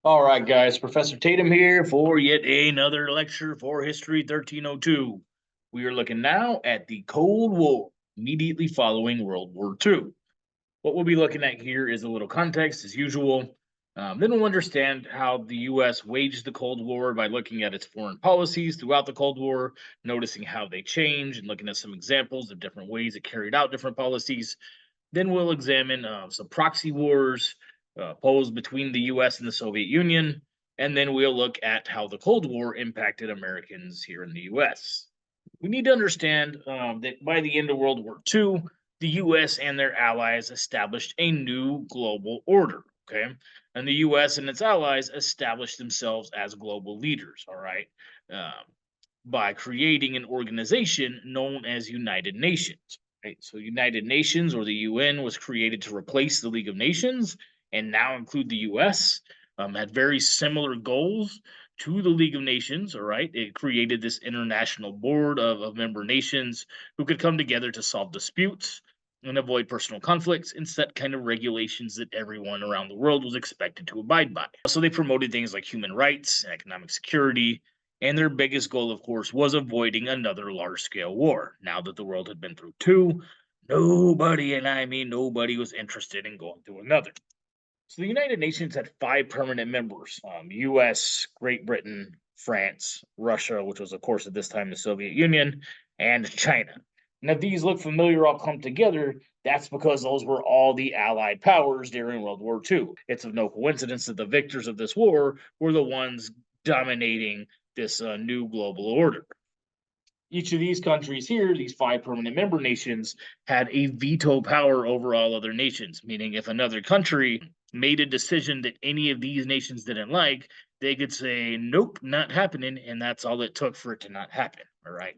All right, guys, Professor Tatum here for yet another lecture for History 1302. We are looking now at the Cold War, immediately following World War II. What we'll be looking at here is a little context, as usual. Then we'll understand how the U.S. waged the Cold War by looking at its foreign policies throughout the Cold War, noticing how they changed, and looking at some examples of different ways it carried out different policies. Then we'll examine some proxy wars posed between the US and the Soviet Union. And then we'll look at how the Cold War impacted Americans here in the US. We need to understand that by the end of World War II, the US and their allies established a new global order. Okay. And the US and its allies established themselves as global leaders. All right. Um, by creating an organization known as United Nations. Right? So, United Nations or the UN was created to replace the League of Nations and now include the US. Had very similar goals to the League of Nations. All right, it created this international board of member nations who could come together to solve disputes and avoid personal conflicts and set kind of regulations that everyone around the world was expected to abide by. So they promoted things like human rights and economic security, and their biggest goal, of course, was avoiding another large scale war. Now that the world had been through two, nobody, and I mean nobody, was interested in going through another. So the United Nations had five permanent members: US, Great Britain, France, Russia, which was, of course, at this time the Soviet Union, and China. Now, if these look familiar all come together, that's because those were all the Allied powers during World War II. It's of no coincidence that the victors of this war were the ones dominating this new global order. Each of these countries here, these five permanent member nations, had a veto power over all other nations, meaning if another country made a decision that any of these nations didn't like, they could say, nope, not happening. And that's all it took for it to not happen. All right.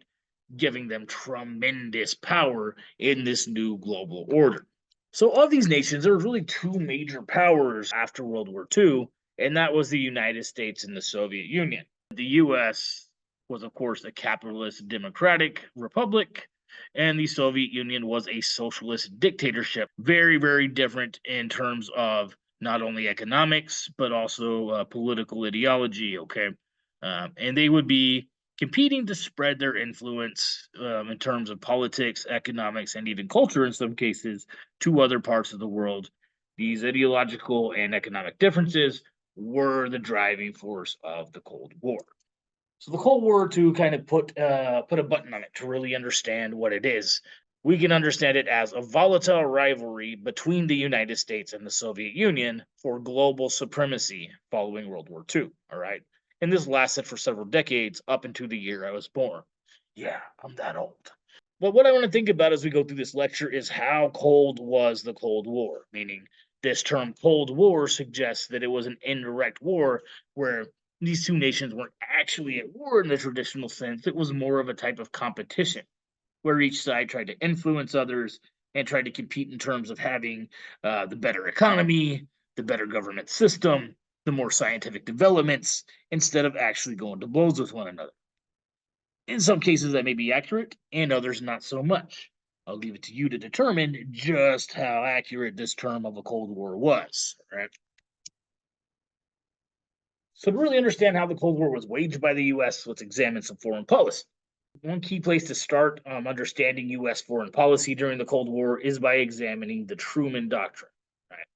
Giving them tremendous power in this new global order. So, of these nations, there were really two major powers after World War II, and that was the United States and the Soviet Union. The US was, of course, a capitalist democratic republic, and the Soviet Union was a socialist dictatorship. Very, very different in terms of not only economics, but also political ideology. Okay. And they would be competing to spread their influence in terms of politics, economics, and even culture in some cases to other parts of the world. These ideological and economic differences were the driving force of the Cold War. So the Cold War, to kind of put a button on it to really understand what it is, we can understand it as a volatile rivalry between the United States and the Soviet Union for global supremacy following World War II. All right, and this lasted for several decades up into the year I was born. Yeah, I'm that old. But what I want to think about as we go through this lecture is how cold was the Cold War, meaning this term Cold War suggests that it was an indirect war where these two nations weren't actually at war in the traditional sense. It was more of a type of competition where each side tried to influence others and tried to compete in terms of having the better economy, the better government system, the more scientific developments, instead of actually going to blows with one another. In some cases, that may be accurate, and others not so much. I'll leave it to you to determine just how accurate this term of a Cold War was. Right? So, to really understand how the Cold War was waged by the US, let's examine some foreign policy. One key place to start understanding US foreign policy during the Cold War is by examining the Truman Doctrine. Right?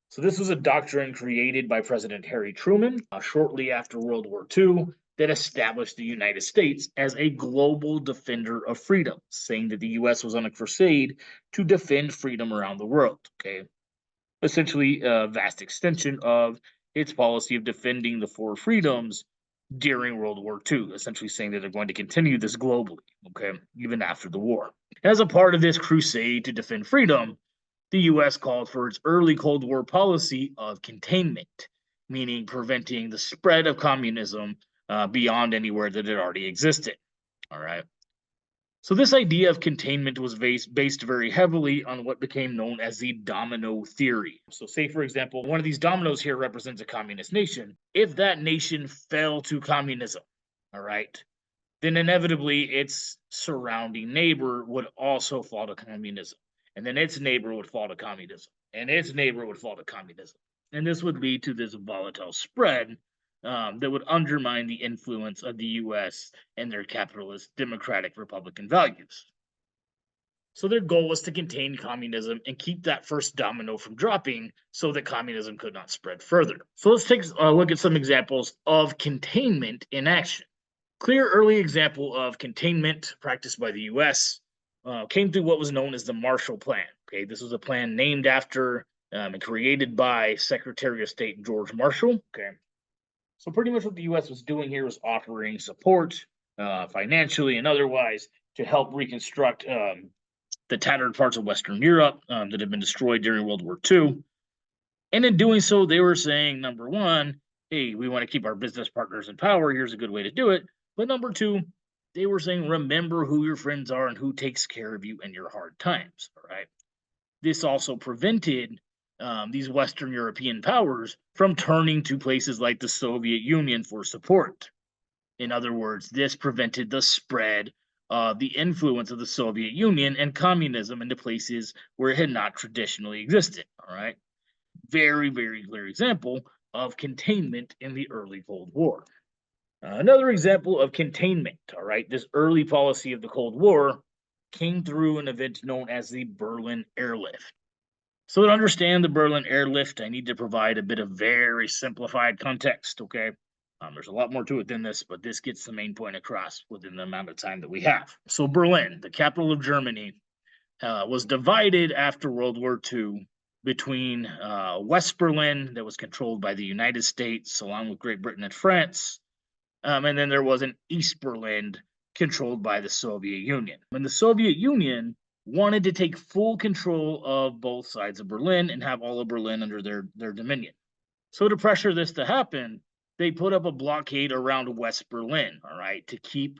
So, this was a doctrine created by President Harry Truman shortly after World War II that established the United States as a global defender of freedom, saying that the US was on a crusade to defend freedom around the world. Okay, essentially a vast extension of its policy of defending the four freedoms during World War II, essentially saying that they're going to continue this globally, okay, even after the war. As a part of this crusade to defend freedom, the US called for its early Cold War policy of containment, meaning preventing the spread of communism beyond anywhere that it already existed. All right. So this idea of containment was based very heavily on what became known as the domino theory. So say, for example, one of these dominoes here represents a communist nation. If that nation fell to communism, all right, then inevitably its surrounding neighbor would also fall to communism. And then its neighbor would fall to communism. And its neighbor would fall to communism. And this would lead to this volatile spread that would undermine the influence of the US and their capitalist democratic Republican values. So their goal was to contain communism and keep that first domino from dropping so that communism could not spread further. So let's take a look at some examples of containment in action. Clear early example of containment practiced by the US came through what was known as the Marshall Plan. Okay, this was a plan named after and created by Secretary of State George Marshall. Okay, so pretty much what the US was doing here was offering support financially and otherwise to help reconstruct the tattered parts of Western Europe that had been destroyed during World War II. And in doing so, they were saying, number one, hey, we want to keep our business partners in power. Here's a good way to do it. But number two, they were saying, remember who your friends are and who takes care of you in your hard times. All right. This also prevented these Western European powers from turning to places like the Soviet Union for support. In other words, this prevented the spread of the influence of the Soviet Union and communism into places where it had not traditionally existed. All right. Very, very clear example of containment in the early Cold War. Another example of containment, all right, this early policy of the Cold War came through an event known as the Berlin Airlift. So to understand the Berlin Airlift, I need to provide a bit of very simplified context, okay? There's a lot more to it than this, but this gets the main point across within the amount of time that we have. So Berlin, the capital of Germany, was divided after World War II between West Berlin, that was controlled by the United States, along with Great Britain and France, and then there was an East Berlin controlled by the Soviet Union. When the Soviet Union wanted to take full control of both sides of Berlin and have all of Berlin under their dominion. So to pressure this to happen, they put up a blockade around West Berlin, all right, to keep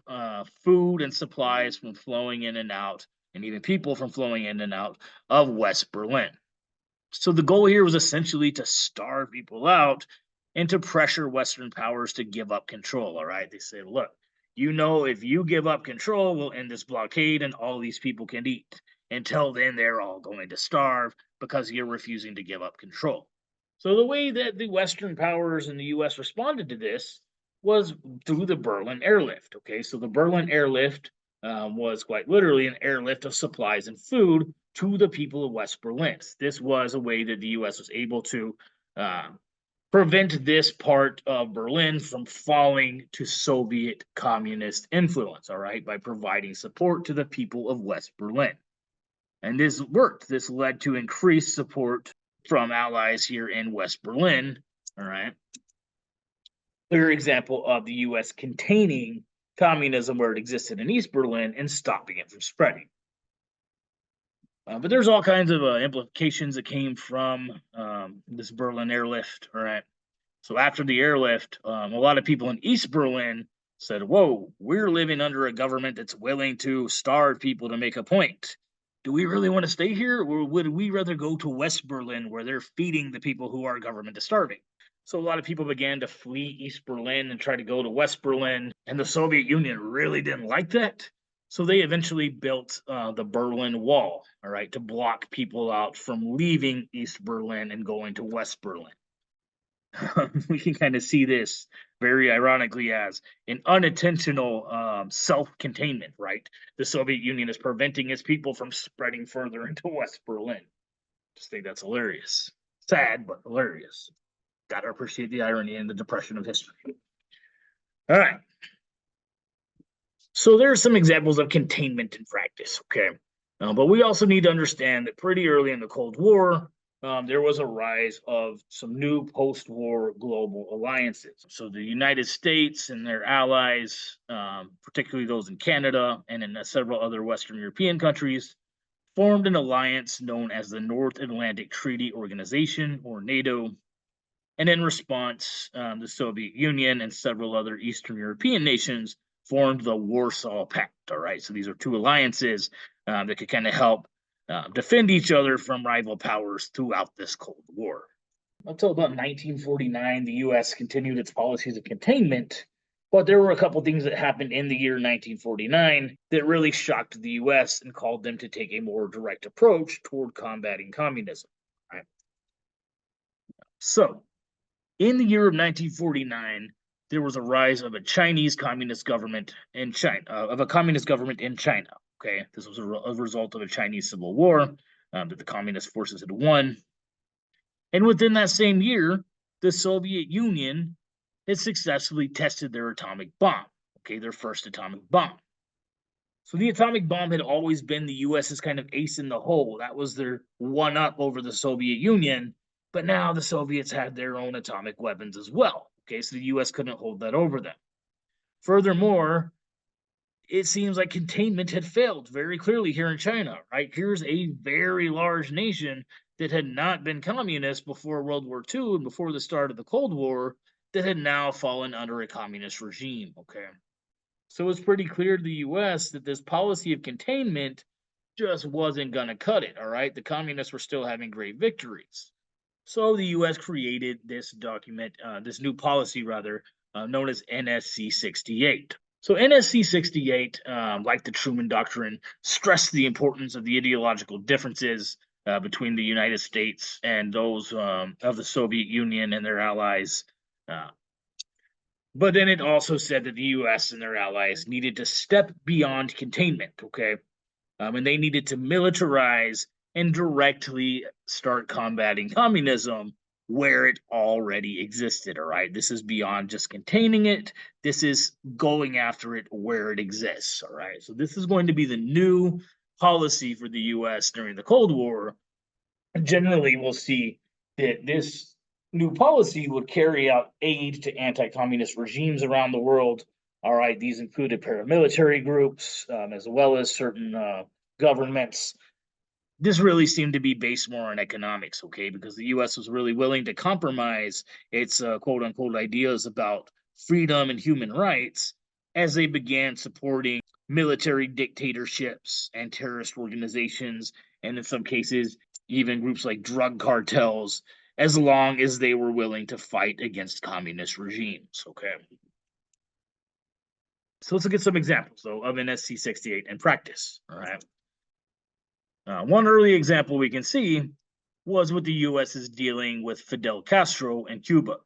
food and supplies from flowing in and out, and even people from flowing in and out of West Berlin. So the goal here was essentially to starve people out and to pressure Western powers to give up control, all right? They say, look, if you give up control, we'll end this blockade and all these people can eat. Until then, they're all going to starve because you're refusing to give up control. So the way that the Western powers and the US responded to this was through the Berlin Airlift, okay? So the Berlin Airlift was quite literally an airlift of supplies and food to the people of West Berlin. This was a way that the US was able to prevent this part of Berlin from falling to Soviet communist influence, all right, by providing support to the people of West Berlin. And this worked. This led to increased support from allies here in West Berlin, all right. Clear example of the US containing communism where it existed in East Berlin and stopping it from spreading. But there's all kinds of implications that came from this Berlin airlift, all right? So after the airlift, a lot of people in East Berlin said, whoa, we're living under a government that's willing to starve people to make a point. Do we really want to stay here, or would we rather go to West Berlin where they're feeding the people who our government is starving? So a lot of people began to flee East Berlin and try to go to West Berlin, and the Soviet Union really didn't like that. So they eventually built the Berlin Wall, all right, to block people out from leaving East Berlin and going to West Berlin. We can kind of see this very ironically as an unintentional self-containment, right? The Soviet Union is preventing its people from spreading further into West Berlin. Just think that's hilarious. Sad, but hilarious. Gotta appreciate the irony and the depression of history. All right. So there are some examples of containment in practice, okay? But we also need to understand that pretty early in the Cold War, there was a rise of some new post-war global alliances. So the United States and their allies, particularly those in Canada and in several other Western European countries, formed an alliance known as the North Atlantic Treaty Organization, or NATO. And in response, the Soviet Union and several other Eastern European nations formed the Warsaw Pact, all right? So these are two alliances that could kind of help defend each other from rival powers throughout this Cold War. Until about 1949, the U.S. continued its policies of containment, but there were a couple things that happened in the year 1949 that really shocked the U.S. and called them to take a more direct approach toward combating communism. Right? So, in the year of 1949, there was a rise of a Chinese communist government in China, Okay, this was a result of a Chinese civil war that the communist forces had won. And within that same year, the Soviet Union had successfully tested their atomic bomb, okay, their first atomic bomb. So the atomic bomb had always been the US's kind of ace in the hole. That was their one up over the Soviet Union. But now the Soviets had their own atomic weapons as well. Okay, so the US couldn't hold that over them. Furthermore, it seems like containment had failed very clearly here in China, right? Here's a very large nation that had not been communist before World War II and before the start of the Cold War that had now fallen under a communist regime, okay? So it's pretty clear to the US that this policy of containment just wasn't going to cut it, all right? The communists were still having great victories. So the US created this this new policy rather, known as NSC 68. So NSC 68, like the Truman Doctrine, stressed the importance of the ideological differences between the United States and those of the Soviet Union and their allies. But then it also said that the US and their allies needed to step beyond containment, okay? And they needed to militarize and directly start combating communism where it already existed, all right? This is beyond just containing it. This is going after it where it exists, all right? So this is going to be the new policy for the US during the Cold War. Generally, we'll see that this new policy would carry out aid to anti-communist regimes around the world. All right, these included paramilitary groups as well as certain governments. This really seemed to be based more on economics, okay, because the U.S. was really willing to compromise its quote unquote ideas about freedom and human rights as they began supporting military dictatorships and terrorist organizations, and in some cases, even groups like drug cartels, as long as they were willing to fight against communist regimes. Okay. So let's look at some examples, though, of NSC 68 in practice. All right. One early example we can see was with the U.S. is dealing with Fidel Castro in Cuba.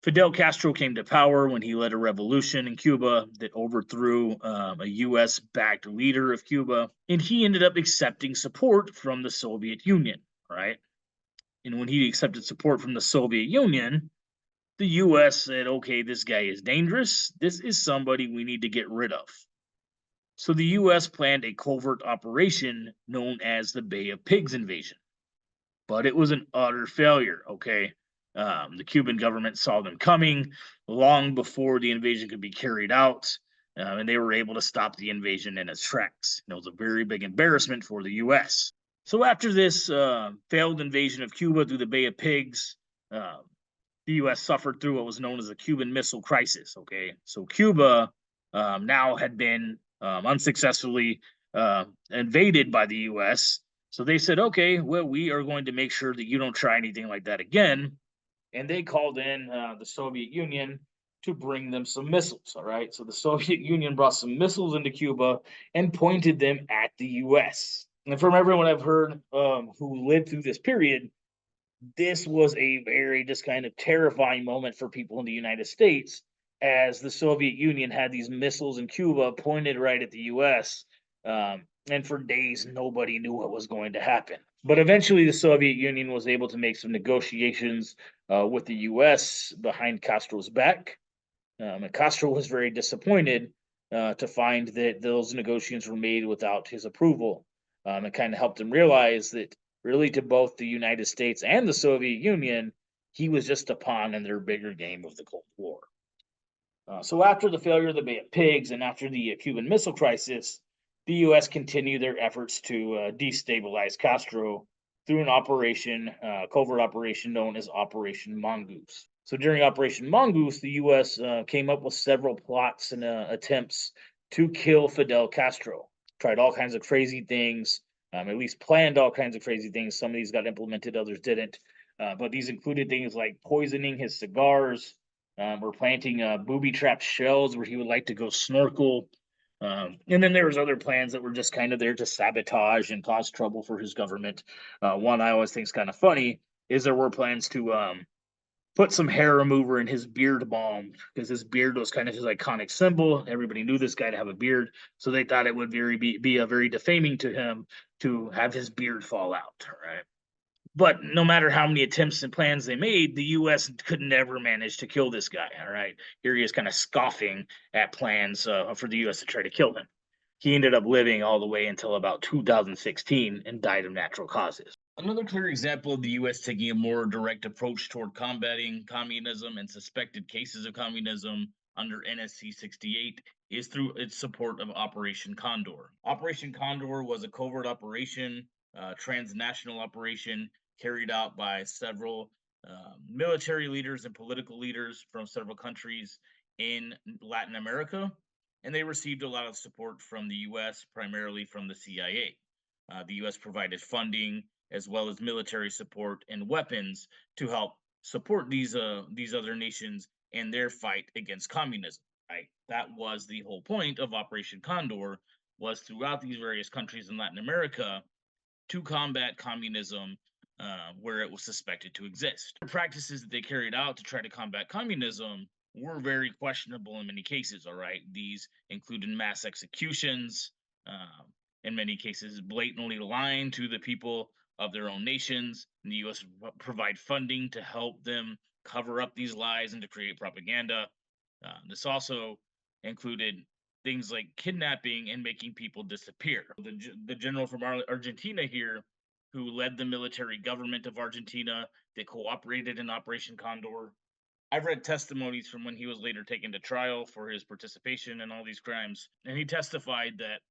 Fidel Castro came to power when he led a revolution in Cuba that overthrew a US backed leader of Cuba, and he ended up accepting support from the Soviet Union, right? And when he accepted support from the Soviet Union, the US said, okay, this guy is dangerous. This is somebody we need to get rid of. So the US planned a covert operation known as the Bay of Pigs invasion. But it was an utter failure, okay? The Cuban government saw them coming long before the invasion could be carried out, and they were able to stop the invasion in its tracks. It was a very big embarrassment for the U.S. So after this failed invasion of Cuba through the Bay of Pigs, the U.S. suffered through what was known as the Cuban Missile Crisis. Okay, so Cuba now had been unsuccessfully invaded by the U.S. So they said, okay, well, we are going to make sure that you don't try anything like that again. And they called in the Soviet Union to bring them some missiles. All right. So the Soviet Union brought some missiles into Cuba and pointed them at the US. And from everyone I've heard who lived through this period, this was a very just kind of terrifying moment for people in the United States as the Soviet Union had these missiles in Cuba pointed right at the US. And for days, nobody knew what was going to happen. But eventually, the Soviet Union was able to make some negotiations with the US behind Castro's back. And Castro was very disappointed to find that those negotiations were made without his approval. It kind of helped him realize that really to both the United States and the Soviet Union, he was just a pawn in their bigger game of the Cold War. So after the failure of the Bay of Pigs and after the Cuban Missile Crisis, the U.S. continued their efforts to destabilize Castro through an covert operation known as Operation Mongoose. So during Operation Mongoose, the U.S. Came up with several plots and attempts to kill Fidel Castro. Tried all kinds of crazy things, at least planned all kinds of crazy things. Some of these got implemented, others didn't. But these included things like poisoning his cigars, or planting booby-trapped shells where he would like to go snorkel. And then there was other plans that were just kind of there to sabotage and cause trouble for his government. One I always think is kind of funny is there were plans to put some hair remover in his beard balm because his beard was kind of his iconic symbol. Everybody knew this guy to have a beard, so they thought it would be a very defaming to him to have his beard fall out, right? But no matter how many attempts and plans they made, the U.S. could never manage to kill this guy. All right, here he is, kind of scoffing at plans for the U.S. to try to kill him. He ended up living all the way until about 2016 and died of natural causes. Another clear example of the U.S. taking a more direct approach toward combating communism and suspected cases of communism under NSC 68 is through its support of Operation Condor. Operation Condor was a covert operation, transnational operation carried out by several military leaders and political leaders from several countries in Latin America, and they received a lot of support from the US, primarily from the CIA. The US provided funding as well as military support and weapons to help support these other nations in their fight against communism. Right, that was the whole point of Operation Condor, was throughout these various countries in Latin America to combat communism where it was suspected to exist. The practices that they carried out to try to combat communism were very questionable in many cases. All right, these included mass executions, in many cases, blatantly lying to the people of their own nations. And the U.S. provide funding to help them cover up these lies and to create propaganda. This also included things like kidnapping and making people disappear. The general from Argentina here, who led the military government of Argentina that cooperated in Operation Condor. I've read testimonies from when he was later taken to trial for his participation in all these crimes, and he testified that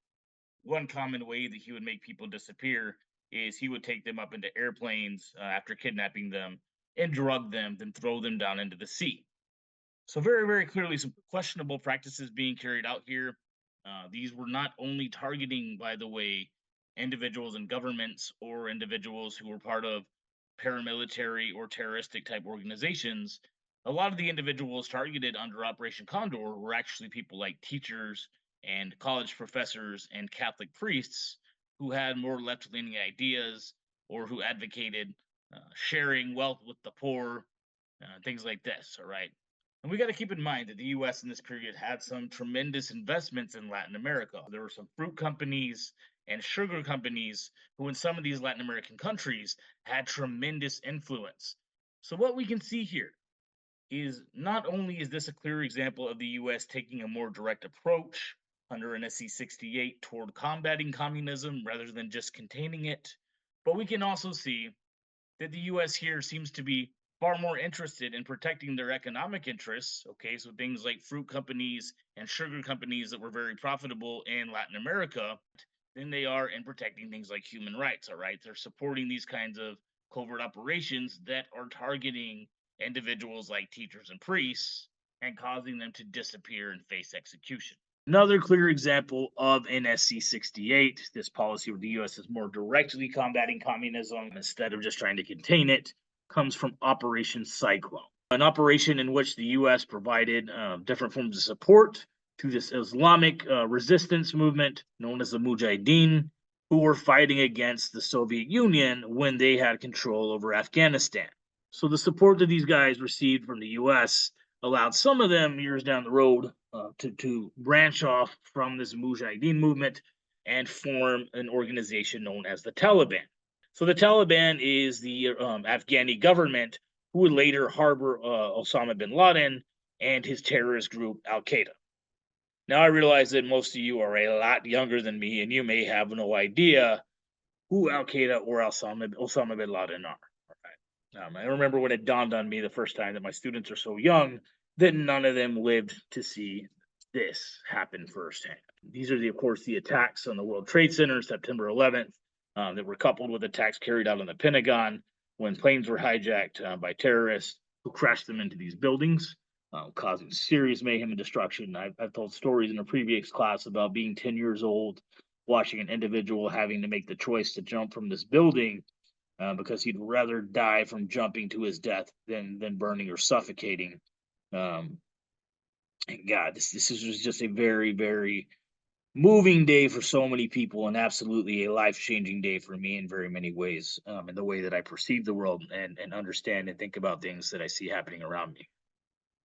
one common way that he would make people disappear is he would take them up into airplanes after kidnapping them and drug them, then throw them down into the sea. So very, very clearly some questionable practices being carried out here. These were not only targeting, by the way, individuals and governments or individuals who were part of paramilitary or terroristic type organizations. A lot of the individuals targeted under Operation Condor were actually people like teachers and college professors and Catholic priests who had more left leaning ideas or who advocated sharing wealth with the poor, things like this. All right. And we got to keep in mind that the US in this period had some tremendous investments in Latin America. There were some fruit companies and sugar companies who, in some of these Latin American countries, had tremendous influence. So, what we can see here is not only is this a clear example of the US taking a more direct approach under NSC 68 toward combating communism rather than just containing it, but we can also see that the US here seems to be far more interested in protecting their economic interests. Okay, so things like fruit companies and sugar companies that were very profitable in Latin America than they are in protecting things like human rights. All right, they're supporting these kinds of covert operations that are targeting individuals like teachers and priests and causing them to disappear and face execution. Another clear example of NSC 68, this policy where the US is more directly combating communism instead of just trying to contain it, comes from Operation Cyclone, an operation in which the US provided different forms of support to this Islamic resistance movement known as the Mujahideen, who were fighting against the Soviet Union when they had control over Afghanistan. So the support that these guys received from the US allowed some of them years down the road to branch off from this Mujahideen movement and form an organization known as the Taliban. So the Taliban is the Afghani government who would later harbor Osama bin Laden and his terrorist group Al Qaeda. Now I realize that most of you are a lot younger than me, and you may have no idea who Al Qaeda or Osama bin Laden are. I remember when it dawned on me the first time that my students are so young that none of them lived to see this happen firsthand. These are, of course, the attacks on the World Trade Center, September 11th, that were coupled with attacks carried out on the Pentagon when planes were hijacked by terrorists who crashed them into these buildings, causing serious mayhem and destruction. I've told stories in a previous class about being 10 years old, watching an individual having to make the choice to jump from this building because he'd rather die from jumping to his death than burning or suffocating. God, this was just a very, very moving day for so many people and absolutely a life-changing day for me in very many ways, in the way that I perceive the world and understand and think about things that I see happening around me.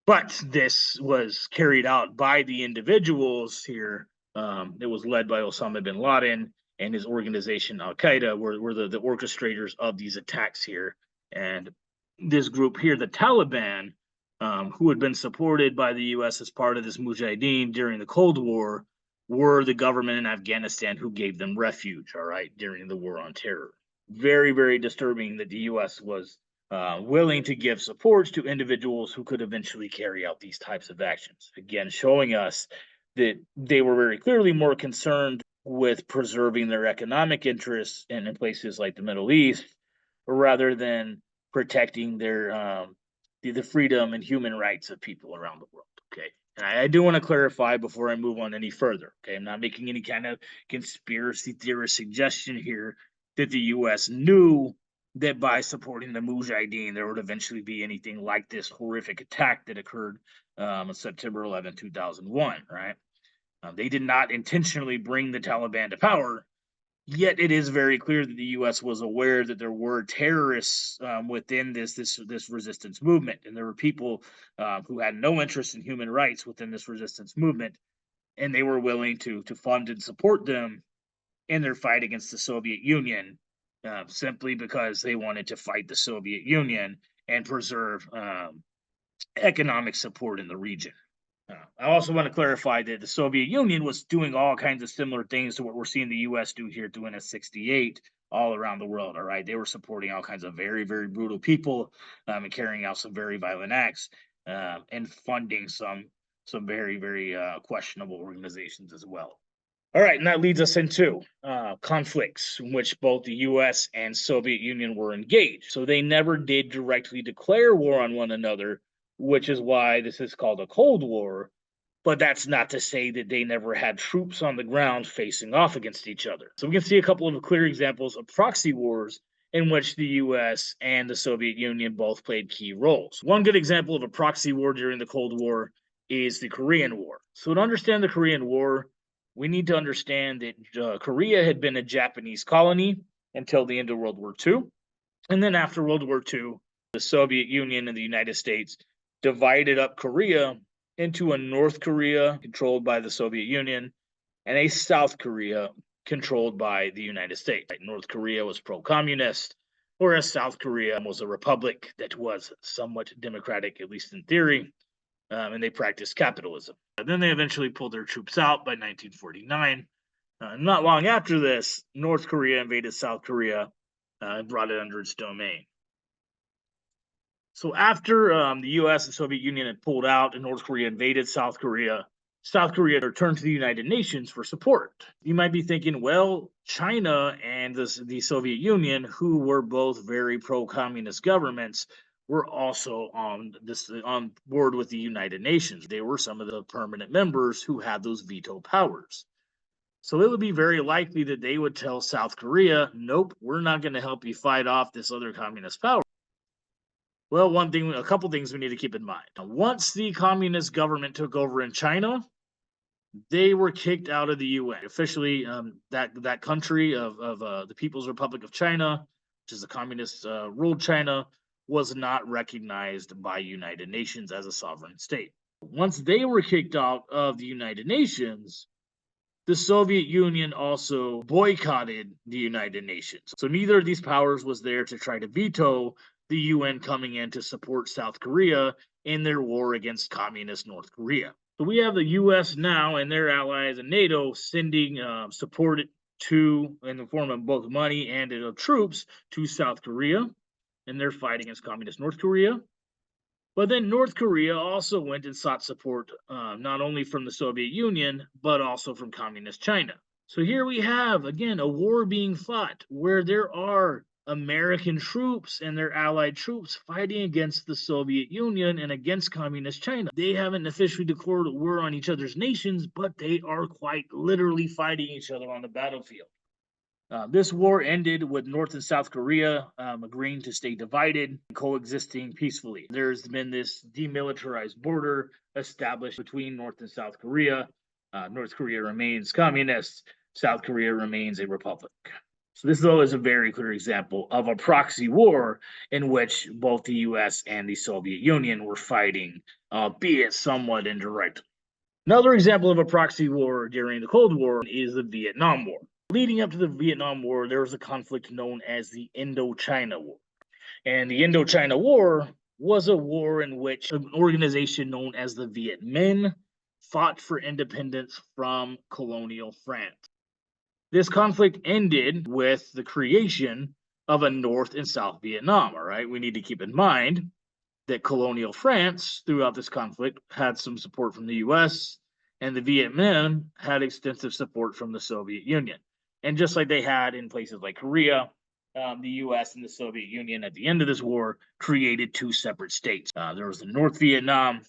But this was carried out by the individuals here. It was led by Osama bin Laden and his organization Al Qaeda, were the orchestrators of these attacks here. And this group here, the Taliban, who had been supported by the US as part of this Mujahideen during the Cold War, were the government in Afghanistan who gave them refuge, all right, during the war on terror. Very, very disturbing that the US was willing to give support to individuals who could eventually carry out these types of actions. Again, showing us that they were very clearly more concerned with preserving their economic interests in places like the Middle East rather than protecting their the freedom and human rights of people around the world. Okay. And I do want to clarify before I move on any further. Okay. I'm not making any kind of conspiracy theorist suggestion here that the US knew that by supporting the Mujahideen, there would eventually be anything like this horrific attack that occurred on September 11, 2001, right? They did not intentionally bring the Taliban to power, yet it is very clear that the U.S. was aware that there were terrorists within this resistance movement, and there were people who had no interest in human rights within this resistance movement, and they were willing to fund and support them in their fight against the Soviet Union, simply because they wanted to fight the Soviet Union and preserve economic support in the region. I also want to clarify that the Soviet Union was doing all kinds of similar things to what we're seeing the U.S. do here doing a 68 all around the world. All right, they were supporting all kinds of very, very brutal people and carrying out some very violent acts and funding some very, very questionable organizations as well. All right, and that leads us into conflicts in which both the US and Soviet Union were engaged. So they never did directly declare war on one another, which is why this is called a Cold War. But that's not to say that they never had troops on the ground facing off against each other. So we can see a couple of clear examples of proxy wars in which the US and the Soviet Union both played key roles. One good example of a proxy war during the Cold War is the Korean War. So to understand the Korean War, we need to understand that Korea had been a Japanese colony until the end of World War II. And then after World War II, the Soviet Union and the United States divided up Korea into a North Korea controlled by the Soviet Union and a South Korea controlled by the United States. North Korea was pro communist, whereas South Korea was a republic that was somewhat democratic, at least in theory, and they practiced capitalism. And then they eventually pulled their troops out by 1949. Not long after this, North Korea invaded South Korea and brought it under its domain. So after the U.S. and Soviet Union had pulled out and North Korea invaded South Korea returned to the United Nations for support. You might be thinking, well, China and the Soviet Union, who were both very pro-communist governments, were also on board with the United Nations. They were some of the permanent members who had those veto powers. So it would be very likely that they would tell South Korea, nope, we're not going to help you fight off this other communist power. Well, a couple things we need to keep in mind. Once the communist government took over in China, they were kicked out of the UN. Officially, that country of the People's Republic of China, which is a communist ruled China, was not recognized by United Nations as a sovereign state. Once they were kicked out of the United Nations, the Soviet Union also boycotted the United Nations. So neither of these powers was there to try to veto the UN coming in to support South Korea in their war against communist North Korea. So we have the U.S. now and their allies and NATO sending support in the form of both money and troops to South Korea in their fight against communist North Korea. But then North Korea also went and sought support not only from the Soviet Union, but also from communist China. So here we have, again, a war being fought where there are American troops and their allied troops fighting against the Soviet Union and against communist China. They haven't officially declared war on each other's nations, but they are quite literally fighting each other on the battlefield. This war ended with North and South Korea agreeing to stay divided, coexisting peacefully. There's been this demilitarized border established between North and South Korea North Korea remains communist, South Korea remains a republic. So this, though, is a very clear example of a proxy war in which both the U.S. and the Soviet Union were fighting, be it somewhat indirectly. Another example of a proxy war during the Cold War is the Vietnam War. Leading up to the Vietnam War, there was a conflict known as the Indochina War. And the Indochina War was a war in which an organization known as the Viet Minh fought for independence from colonial France. This conflict ended with the creation of a North and South Vietnam. All right, we need to keep in mind that colonial France throughout this conflict had some support from the US, and the Viet Minh had extensive support from the Soviet Union. And just like they had in places like Korea, the US and the Soviet Union at the end of this war created two separate states. There was the North Vietnam,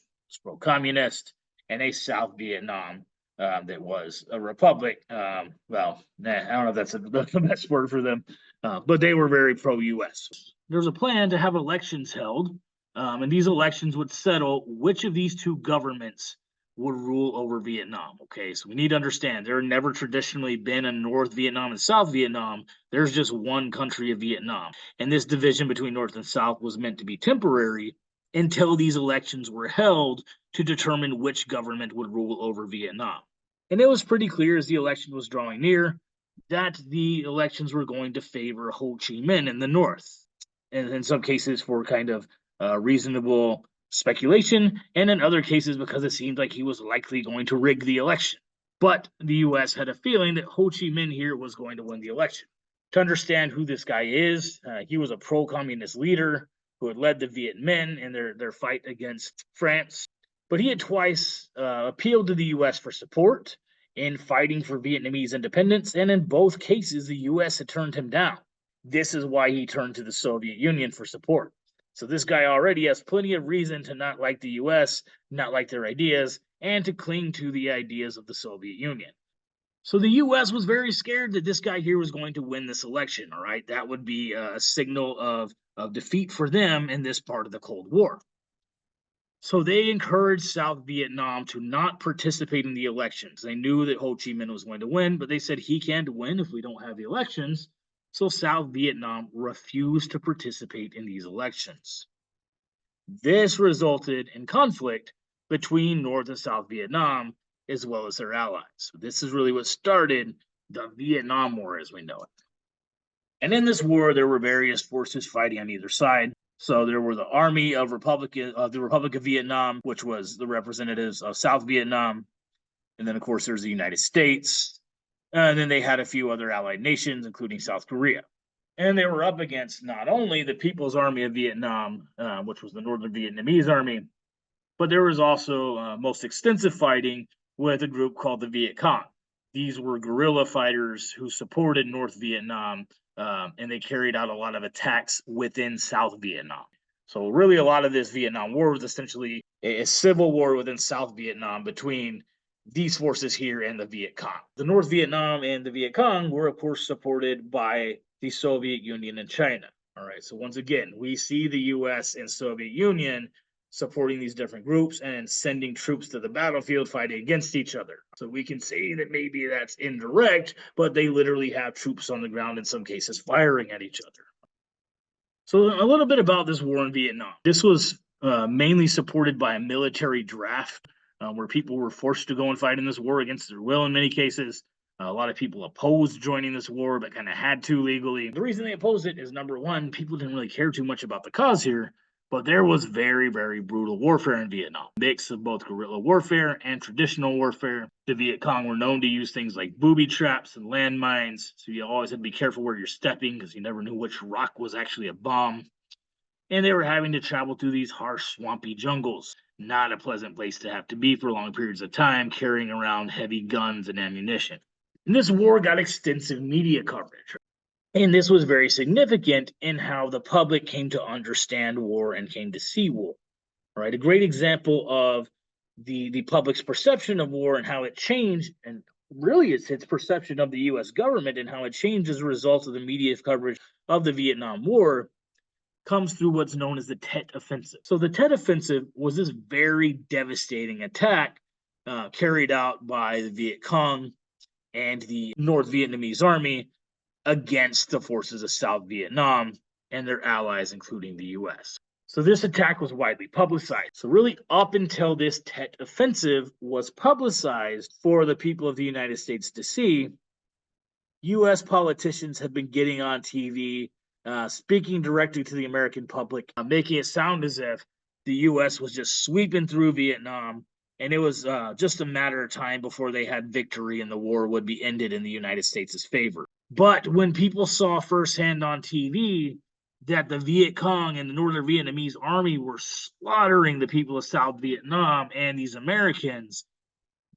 pro-communist, and a South Vietnam that was a republic. I don't know if that's the best word for them, but they were very pro-US. There was a plan to have elections held, and these elections would settle which of these two governments would rule over Vietnam. Okay, so we need to understand there never traditionally been a North Vietnam and South Vietnam. There's just one country of Vietnam. And this division between North and South was meant to be temporary until these elections were held to determine which government would rule over Vietnam. And it was pretty clear as the election was drawing near that the elections were going to favor Ho Chi Minh in the North. And in some cases for kind of reasonable speculation, and in other cases because it seemed like he was likely going to rig the election. But the U.S. had a feeling that Ho Chi Minh here was going to win the election. To understand who this guy is, he was a pro-communist leader who had led the Viet Minh in their fight against France. But he had twice appealed to the U.S. for support in fighting for Vietnamese independence, and in both cases, the U.S. had turned him down. This is why he turned to the Soviet Union for support. So this guy already has plenty of reason to not like the US, not like their ideas, and to cling to the ideas of the Soviet Union. So the US was very scared that this guy here was going to win this election, all right? That would be a signal of defeat for them in this part of the Cold War. So they encouraged South Vietnam to not participate in the elections. They knew that Ho Chi Minh was going to win, but they said he can't win if we don't have the elections. So South Vietnam refused to participate in these elections. This resulted in conflict between North and South Vietnam, as well as their allies. So this is really what started the Vietnam War as we know it. And in this war, there were various forces fighting on either side. So there were the Army of the Republic of Vietnam, which was the representatives of South Vietnam. And then, of course, there's the United States. And then they had a few other allied nations, including South Korea. And they were up against not only the People's Army of Vietnam, which was the Northern Vietnamese Army, but there was also most extensive fighting with a group called the Viet Cong. These were guerrilla fighters who supported North Vietnam, and they carried out a lot of attacks within South Vietnam. So really a lot of this Vietnam War was essentially a civil war within South Vietnam between these forces here and the Viet Cong. The North Vietnam and the Viet Cong were, of course, supported by the Soviet Union and China. All right, so once again, we see the US and Soviet Union supporting these different groups and sending troops to the battlefield fighting against each other. So we can say that maybe that's indirect, but they literally have troops on the ground in some cases firing at each other. So a little bit about this war in Vietnam. This was mainly supported by a military draft where people were forced to go and fight in this war against their will in many cases. A lot of people opposed joining this war, but kind of had to legally. The reason they opposed it is, number one, people didn't really care too much about the cause here, but there was very, very brutal warfare in Vietnam. A mix of both guerrilla warfare and traditional warfare. The Viet Cong were known to use things like booby traps and landmines, so you always had to be careful where you're stepping because you never knew which rock was actually a bomb. And they were having to travel through these harsh, swampy jungles. Not a pleasant place to have to be for long periods of time, carrying around heavy guns and ammunition. And this war got extensive media coverage. And this was very significant in how the public came to understand war and came to see war. All right, a great example of the public's perception of war and how it changed, and really its perception of the U.S. government and how it changed as a result of the media coverage of the Vietnam War, comes through what's known as the Tet Offensive. So the Tet Offensive was this very devastating attack carried out by the Viet Cong and the North Vietnamese army against the forces of South Vietnam and their allies, including the US. So this attack was widely publicized. So really up until this Tet Offensive was publicized for the people of the United States to see, US politicians have been getting on TV, speaking directly to the American public, making it sound as if the US was just sweeping through Vietnam, and it was just a matter of time before they had victory and the war would be ended in the United States' favor. But when people saw firsthand on TV that the Viet Cong and the Northern Vietnamese army were slaughtering the people of South Vietnam and these Americans,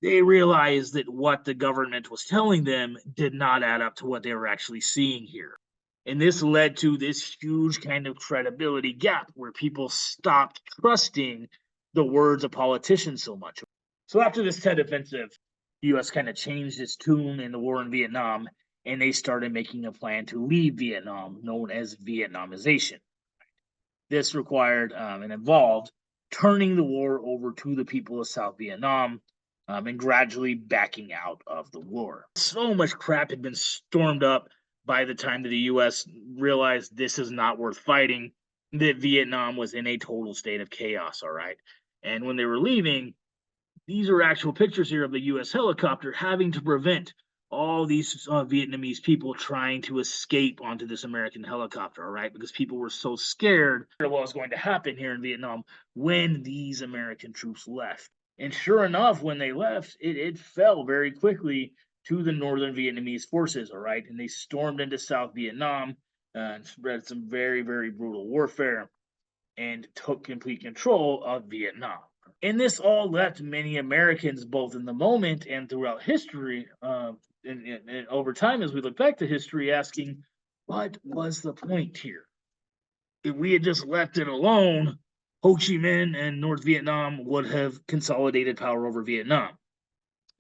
they realized that what the government was telling them did not add up to what they were actually seeing here. And this led to this huge kind of credibility gap where people stopped trusting the words of politicians so much. So after this Tet Offensive, the US kind of changed its tune in the war in Vietnam, and they started making a plan to leave Vietnam, known as Vietnamization. This required and involved turning the war over to the people of South Vietnam, and gradually backing out of the war. So much crap had been stormed up by the time that the US realized this is not worth fighting, that Vietnam was in a total state of chaos, all right? And when they were leaving, these are actual pictures here of the US helicopter having to prevent all these Vietnamese people trying to escape onto this American helicopter, all right? Because people were so scared of what was going to happen here in Vietnam when these American troops left. And sure enough, when they left, it fell very quickly to the Northern Vietnamese forces, all right? And they stormed into South Vietnam and spread some very, very brutal warfare and took complete control of Vietnam. And this all left many Americans, both in the moment and throughout history, and over time, as we look back to history, asking, what was the point here? If we had just left it alone, Ho Chi Minh and North Vietnam would have consolidated power over Vietnam.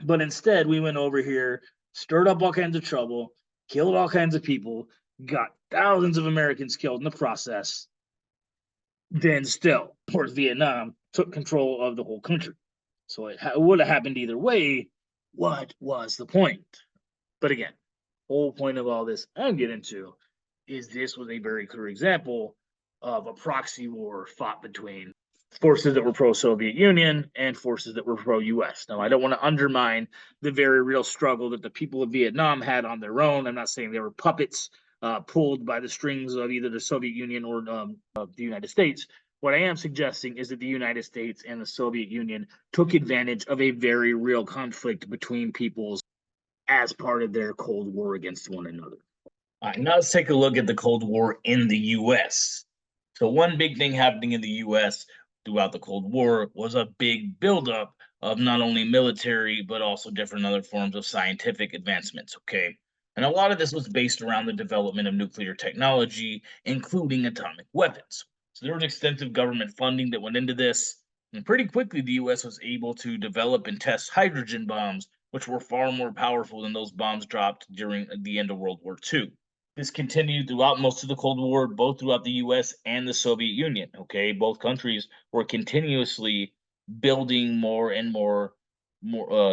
But instead, we went over here, stirred up all kinds of trouble, killed all kinds of people, got thousands of Americans killed in the process. Then still, North Vietnam took control of the whole country. So it would have happened either way. What was the point? But again, whole point of all this I'm getting to is this was a very clear example of a proxy war fought between forces that were pro-Soviet Union and forces that were pro-US. Now, I don't want to undermine the very real struggle that the people of Vietnam had on their own. I'm not saying they were puppets pulled by the strings of either the Soviet Union or of the United States. What I am suggesting is that the United States and the Soviet Union took advantage of a very real conflict between peoples as part of their Cold War against one another. All right, now let's take a look at the Cold War in the US. So one big thing happening in the US throughout the Cold War was a big buildup of not only military, but also different other forms of scientific advancements, okay? And a lot of this was based around the development of nuclear technology, including atomic weapons. So there was extensive government funding that went into this, and pretty quickly the US was able to develop and test hydrogen bombs, which were far more powerful than those bombs dropped during the end of World War II. This continued throughout most of the Cold War, both throughout the US and the Soviet Union. Okay, both countries were continuously building more and more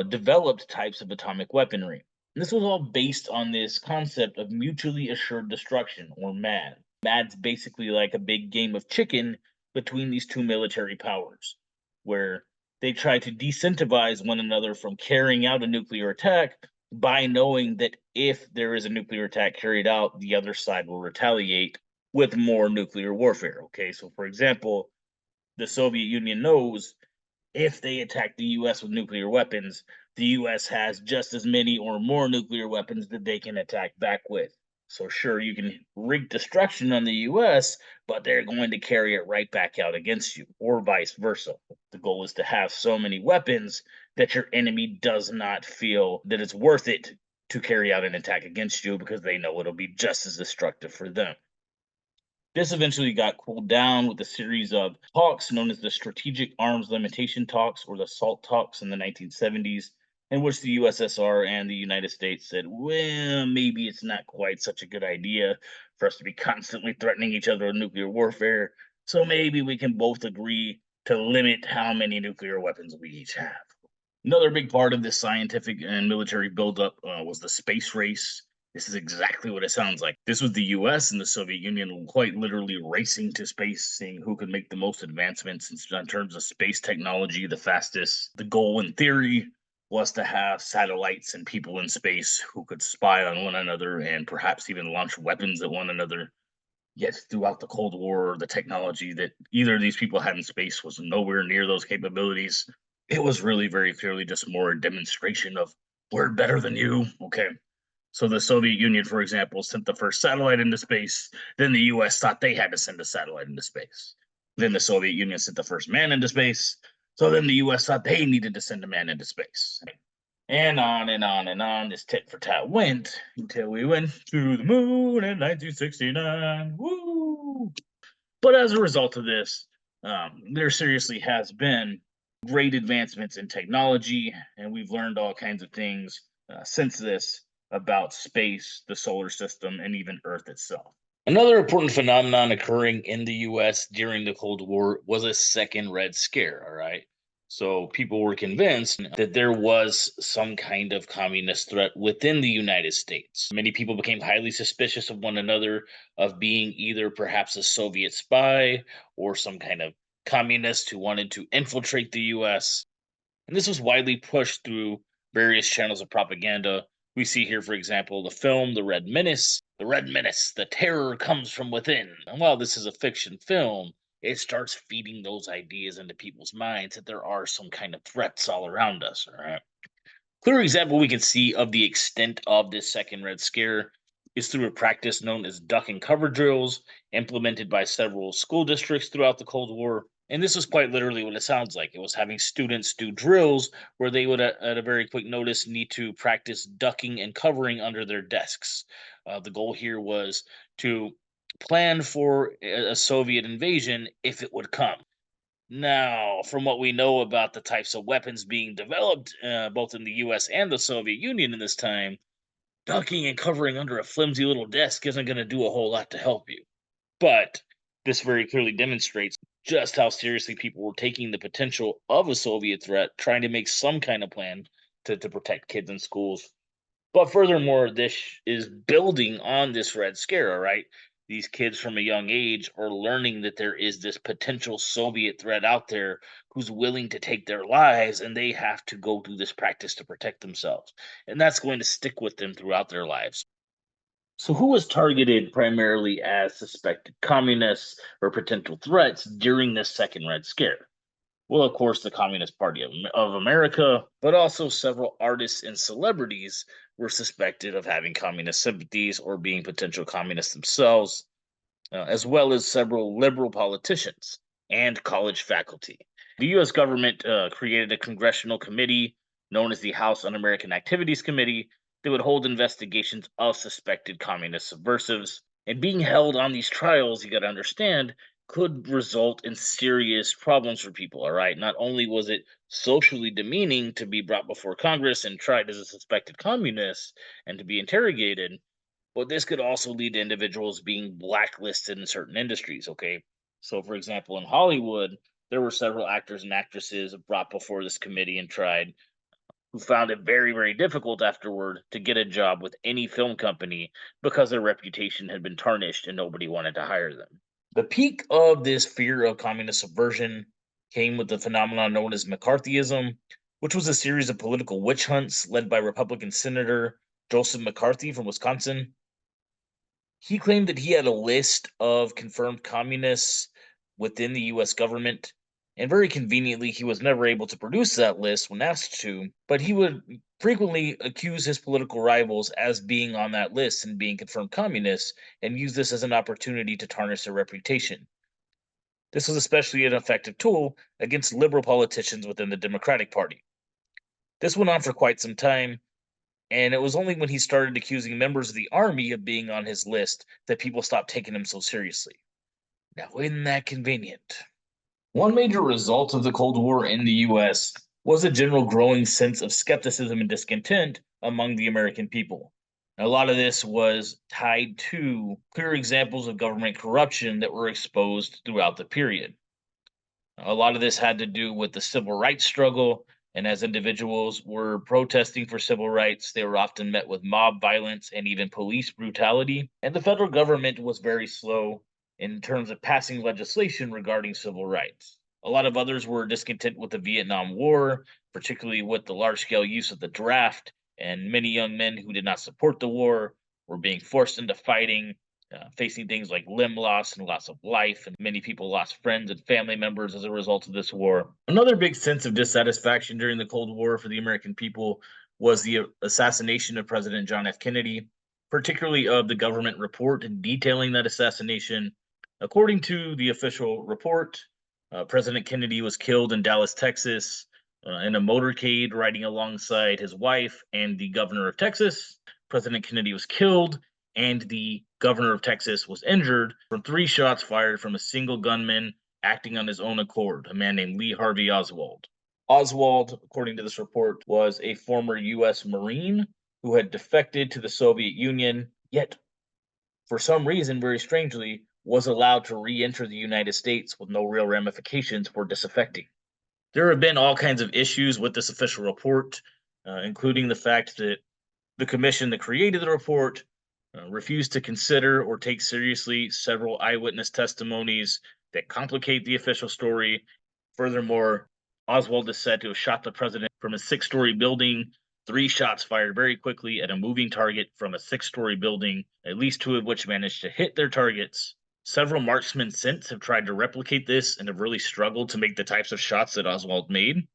developed types of atomic weaponry. And this was all based on this concept of mutually assured destruction, or MAD. MAD's basically like a big game of chicken between these two military powers, where they try to disincentivize one another from carrying out a nuclear attack by knowing that if there is a nuclear attack carried out, the other side will retaliate with more nuclear warfare. Okay, so for example, the Soviet Union knows if they attack the US with nuclear weapons, the US has just as many or more nuclear weapons that they can attack back with. So sure, you can wreak destruction on the US, but they're going to carry it right back out against you, or vice versa. The goal is to have so many weapons that your enemy does not feel that it's worth it to carry out an attack against you because they know it'll be just as destructive for them. This eventually got cooled down with a series of talks known as the Strategic Arms Limitation Talks, or the SALT talks, in the 1970s, in which the USSR and the United States said, well, maybe it's not quite such a good idea for us to be constantly threatening each other with nuclear warfare, so maybe we can both agree to limit how many nuclear weapons we each have. Another big part of this scientific and military buildup was the space race. This is exactly what it sounds like. This was the US and the Soviet Union quite literally racing to space, seeing who could make the most advancements in terms of space technology the fastest. The goal, in theory, was to have satellites and people in space who could spy on one another and perhaps even launch weapons at one another. Yet throughout the Cold War, the technology that either of these people had in space was nowhere near those capabilities. It was really very clearly just more a demonstration of we're better than you. Okay. So the Soviet Union, for example, sent the first satellite into space. Then the US thought they had to send a satellite into space. Then the Soviet Union sent the first man into space. So then the US thought they needed to send a man into space. And on and on and on, this tit for tat went until we went to the moon in 1969. Woo! But as a result of this, there seriously has been great advancements in technology, and we've learned all kinds of things since this about space, the solar system, and even Earth itself. Another important phenomenon occurring in the US during the Cold War was a second Red Scare, all right? So people were convinced that there was some kind of communist threat within the United States. Many people became highly suspicious of one another of being either perhaps a Soviet spy or some kind of communist who wanted to infiltrate the US. And this was widely pushed through various channels of propaganda. We see here, for example, the film The Red Menace. The Red Menace, the terror comes from within. And while this is a fiction film, it starts feeding those ideas into people's minds that there are some kind of threats all around us. All right. Clear example we can see of the extent of this second Red Scare is through a practice known as duck and cover drills, implemented by several school districts throughout the Cold War. And this was quite literally what it sounds like. It was having students do drills where they would, at a very quick notice, need to practice ducking and covering under their desks. The goal here was to plan for a Soviet invasion if it would come. Now, from what we know about the types of weapons being developed, both in the US and the Soviet Union in this time, ducking and covering under a flimsy little desk isn't going to do a whole lot to help you. But this very clearly demonstrates just how seriously people were taking the potential of a Soviet threat, trying to make some kind of plan to protect kids in schools. But furthermore, this is building on this Red Scare, all right? These kids from a young age are learning that there is this potential Soviet threat out there who's willing to take their lives, and they have to go through this practice to protect themselves. And that's going to stick with them throughout their lives. So, who was targeted primarily as suspected communists or potential threats during this second Red Scare? Well, of course, the Communist Party of America, but also several artists and celebrities were suspected of having communist sympathies or being potential communists themselves, as well as several liberal politicians and college faculty. The U.S. government created a congressional committee known as the House Un American Activities Committee that would hold investigations of suspected communist subversives. And being held on these trials, you got to understand, could result in serious problems for people. All right. Not only was it socially demeaning to be brought before Congress and tried as a suspected communist and to be interrogated, but this could also lead to individuals being blacklisted in certain industries. Okay. So, for example, in Hollywood, there were several actors and actresses brought before this committee and tried who found it very, very difficult afterward to get a job with any film company because their reputation had been tarnished and nobody wanted to hire them. The peak of this fear of communist subversion came with the phenomenon known as McCarthyism, which was a series of political witch hunts led by Republican Senator Joseph McCarthy from Wisconsin. He claimed that he had a list of confirmed communists within the US government, and very conveniently, he was never able to produce that list when asked to, but he would frequently accuse his political rivals as being on that list and being confirmed communists, and use this as an opportunity to tarnish their reputation. This was especially an effective tool against liberal politicians within the Democratic Party. This went on for quite some time, and it was only when he started accusing members of the army of being on his list that people stopped taking him so seriously. Now, isn't that convenient? One major result of the Cold War in the US was a general growing sense of skepticism and discontent among the American people. A lot of this was tied to clear examples of government corruption that were exposed throughout the period. A lot of this had to do with the civil rights struggle And as individuals were protesting for civil rights, they were often met with mob violence and even police brutality. And the federal government was very slow in terms of passing legislation regarding civil rights. A lot of others were discontent with the Vietnam War, particularly with the large scale use of the draft, and many young men who did not support the war were being forced into fighting, facing things like limb loss and loss of life, and many people lost friends and family members as a result of this war. Another big sense of dissatisfaction during the Cold War for the American people was the assassination of President John F. Kennedy, particularly of the government report detailing that assassination. According to the official report, President Kennedy was killed in Dallas, Texas, in a motorcade riding alongside his wife and the governor of Texas. President Kennedy was killed, and the governor of Texas was injured from 3 shots fired from a single gunman acting on his own accord, a man named Lee Harvey Oswald. Oswald, according to this report, was a former U.S. Marine who had defected to the Soviet Union, yet, for some reason, very strangely, was allowed to re enter the United States with no real ramifications for disaffecting. There have been all kinds of issues with this official report, including the fact that the commission that created the report refused to consider or take seriously several eyewitness testimonies that complicate the official story. Furthermore, Oswald is said to have shot the president from a 6-story building, 3 shots fired very quickly at a moving target from a 6-story building, at least 2 of which managed to hit their targets. Several marksmen since have tried to replicate this and have really struggled to make the types of shots that Oswald made.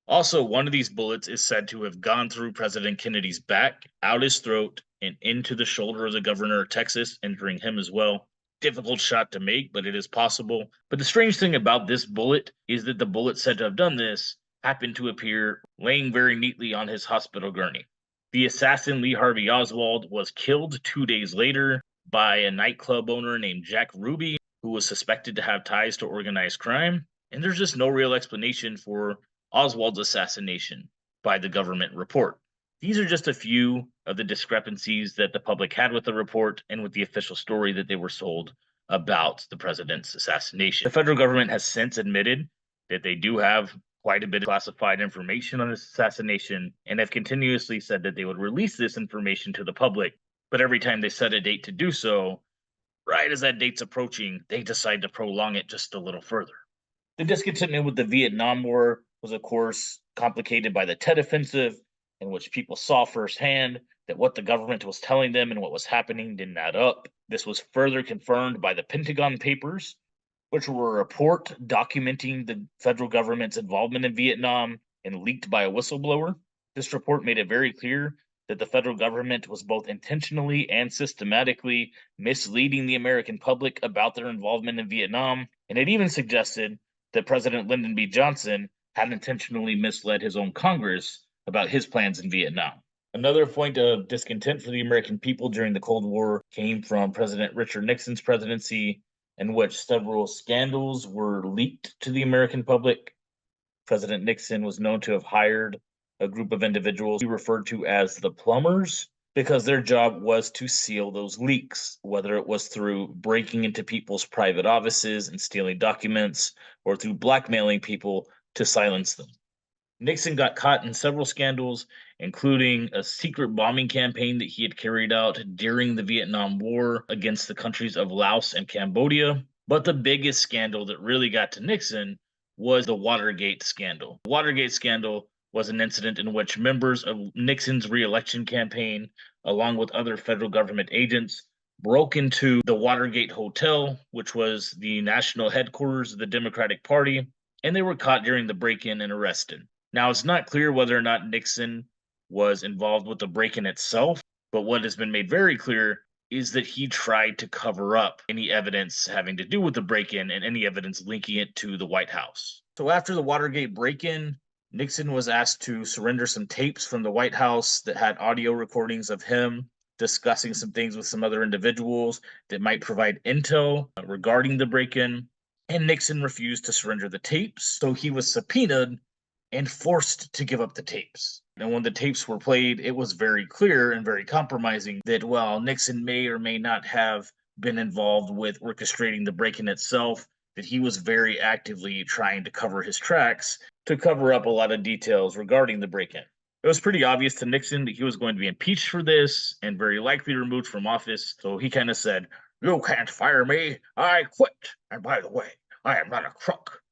Also, one of these bullets is said to have gone through President Kennedy's back, out his throat, and into the shoulder of the governor of Texas, injuring him as well. Difficult shot to make, but it is possible. But the strange thing about this bullet is that the bullet said to have done this happened to appear laying very neatly on his hospital gurney. The assassin Lee Harvey Oswald was killed 2 days later by a nightclub owner named Jack Ruby, who was suspected to have ties to organized crime. And there's just no real explanation for Oswald's assassination by the government report. These are just a few of the discrepancies that the public had with the report and with the official story that they were sold about the president's assassination. The federal government has since admitted that they do have quite a bit of classified information on this assassination and have continuously said that they would release this information to the public. But every time they set a date to do so, right as that date's approaching, they decide to prolong it just a little further. The discontentment with the Vietnam War was, of course, complicated by the Tet Offensive, in which people saw firsthand that what the government was telling them and what was happening didn't add up. This was further confirmed by the Pentagon Papers, which were a report documenting the federal government's involvement in Vietnam and leaked by a whistleblower. This report made it very clear that the federal government was both intentionally and systematically misleading the American public about their involvement in Vietnam, and it even suggested that President Lyndon B. Johnson had intentionally misled his own Congress about his plans in Vietnam. Another point of discontent for the American people during the Cold War came from President Richard Nixon's presidency, in which several scandals were leaked to the American public. President Nixon was known to have hired a group of individuals he referred to as the plumbers, because their job was to seal those leaks, whether it was through breaking into people's private offices and stealing documents, or through blackmailing people to silence them. Nixon got caught in several scandals, including a secret bombing campaign that he had carried out during the Vietnam War against the countries of Laos and Cambodia. But the biggest scandal that really got to Nixon was the Watergate scandal. The Watergate scandal was an incident in which members of Nixon's re-election campaign, along with other federal government agents, broke into the Watergate Hotel, which was the national headquarters of the Democratic Party, and they were caught during the break-in and arrested. Now, it's not clear whether or not Nixon was involved with the break-in itself, but what has been made very clear is that he tried to cover up any evidence having to do with the break-in and any evidence linking it to the White House. So after the Watergate break-in, Nixon was asked to surrender some tapes from the White House that had audio recordings of him discussing some things with some other individuals that might provide intel regarding the break-in, and Nixon refused to surrender the tapes, so he was subpoenaed and forced to give up the tapes. And when the tapes were played, it was very clear and very compromising that while Nixon may or may not have been involved with orchestrating the break-in itself, that he was very actively trying to cover his tracks to cover up a lot of details regarding the break-in. It was pretty obvious to Nixon that he was going to be impeached for this and very likely removed from office, so he kind of said, "You can't fire me, I quit. And by the way, I am not a crook."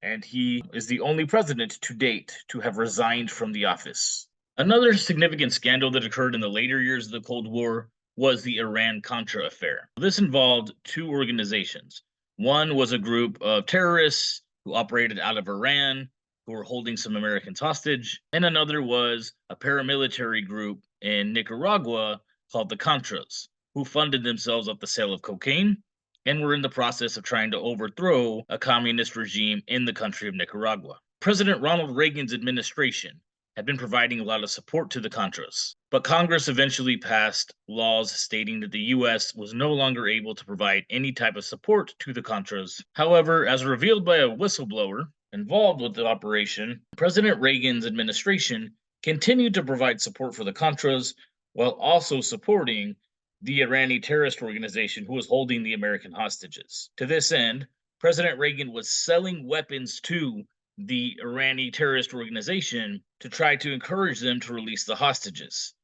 And he is the only president to date to have resigned from the office. Another significant scandal that occurred in the later years of the Cold War was the Iran-Contra affair. This involved two organizations. One was a group of terrorists who operated out of Iran, who were holding some Americans hostage, and another was a paramilitary group in Nicaragua called the Contras, who funded themselves off the sale of cocaine and were in the process of trying to overthrow a communist regime in the country of Nicaragua. President Ronald Reagan's administration had been providing a lot of support to the Contras, but Congress eventually passed laws stating that the U.S. was no longer able to provide any type of support to the Contras. However, as revealed by a whistleblower involved with the operation, President Reagan's administration continued to provide support for the Contras while also supporting the Irani terrorist organization who was holding the American hostages. To this end, President Reagan was selling weapons to the Irani terrorist organization to try to encourage them to release the hostages.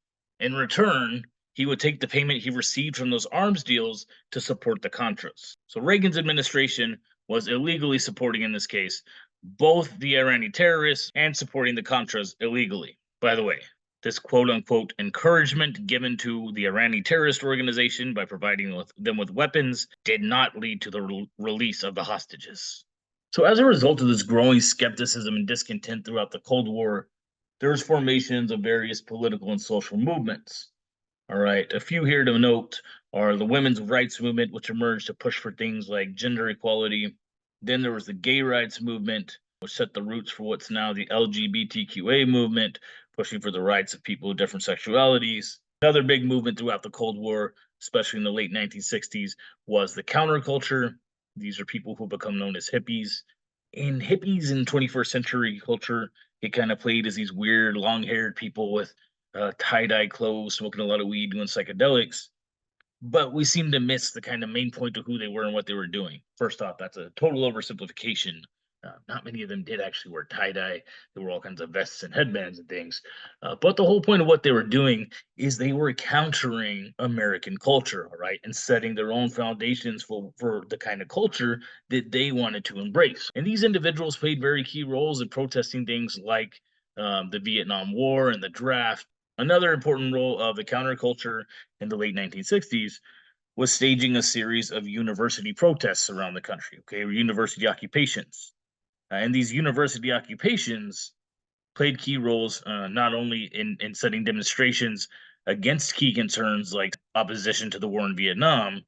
In return, he would take the payment he received from those arms deals to support the Contras. So Reagan's administration was illegally supporting, in this case, both the Irani terrorists and supporting the Contras illegally. By the way, this quote-unquote encouragement given to the Irani terrorist organization by providing them with weapons did not lead to the release of the hostages. So as a result of this growing skepticism and discontent throughout the Cold War, there was formations of various political and social movements. All right, a few here to note are the women's rights movement, which emerged to push for things like gender equality. Then there was the gay rights movement, which set the roots for what's now the LGBTQA movement, pushing for the rights of people with different sexualities. Another big movement throughout the Cold War, especially in the late 1960s, was the counterculture. These are people who become known as hippies. In hippies in 21st century culture, it kind of played as these weird, long-haired people with tie-dye clothes, smoking a lot of weed, doing psychedelics. But we seem to miss the kind of main point of who they were and what they were doing. First off, that's a total oversimplification. Not many of them did actually wear tie-dye. There were all kinds of vests and headbands and things. But the whole point of what they were doing is they were countering American culture, all right, and setting their own foundations for the kind of culture that they wanted to embrace. And these individuals played very key roles in protesting things like the Vietnam War and the draft. Another important role of the counterculture in the late 1960s was staging a series of university protests around the country, okay, or university occupations. And these university occupations played key roles not only in setting demonstrations against key concerns like opposition to the war in Vietnam,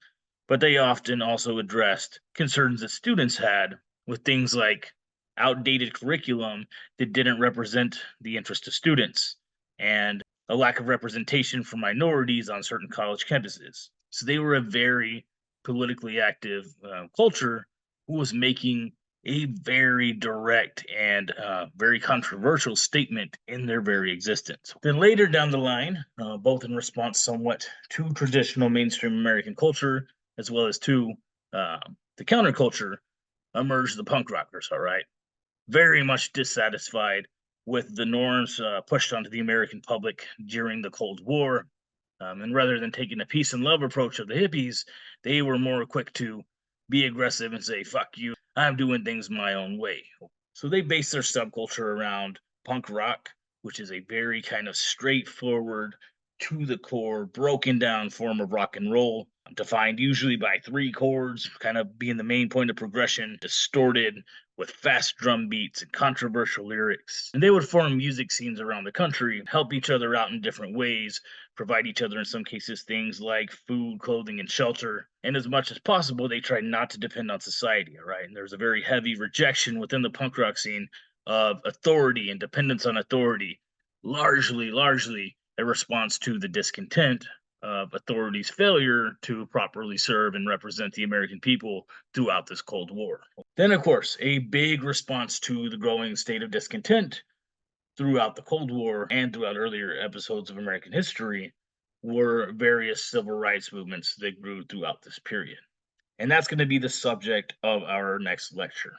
but they often also addressed concerns that students had with things like outdated curriculum that didn't represent the interest of students and a lack of representation for minorities on certain college campuses. So they were a very politically active culture who was making a very direct and very controversial statement in their very existence. Then later down the line, both in response somewhat to traditional mainstream American culture, as well as to the counterculture, emerged the punk rockers, all right? Very much dissatisfied with the norms pushed onto the American public during the Cold War. And rather than taking a peace and love approach of the hippies, they were more quick to be aggressive and say, fuck you, I'm doing things my own way. So they based their subculture around punk rock, which is a very kind of straightforward, to the core, broken down form of rock and roll, defined usually by three chords, kind of being the main point of progression, distorted with fast drum beats and controversial lyrics. And they would form music scenes around the country, help each other out in different ways, provide each other in some cases things like food, clothing, and shelter. And as much as possible, they tried not to depend on society, all right? And there's a very heavy rejection within the punk rock scene of authority and dependence on authority, largely a response to the discontent of authorities' failure to properly serve and represent the American people throughout this Cold War. Then, of course, a big response to the growing state of discontent throughout the Cold War and throughout earlier episodes of American history were various civil rights movements that grew throughout this period. And that's going to be the subject of our next lecture.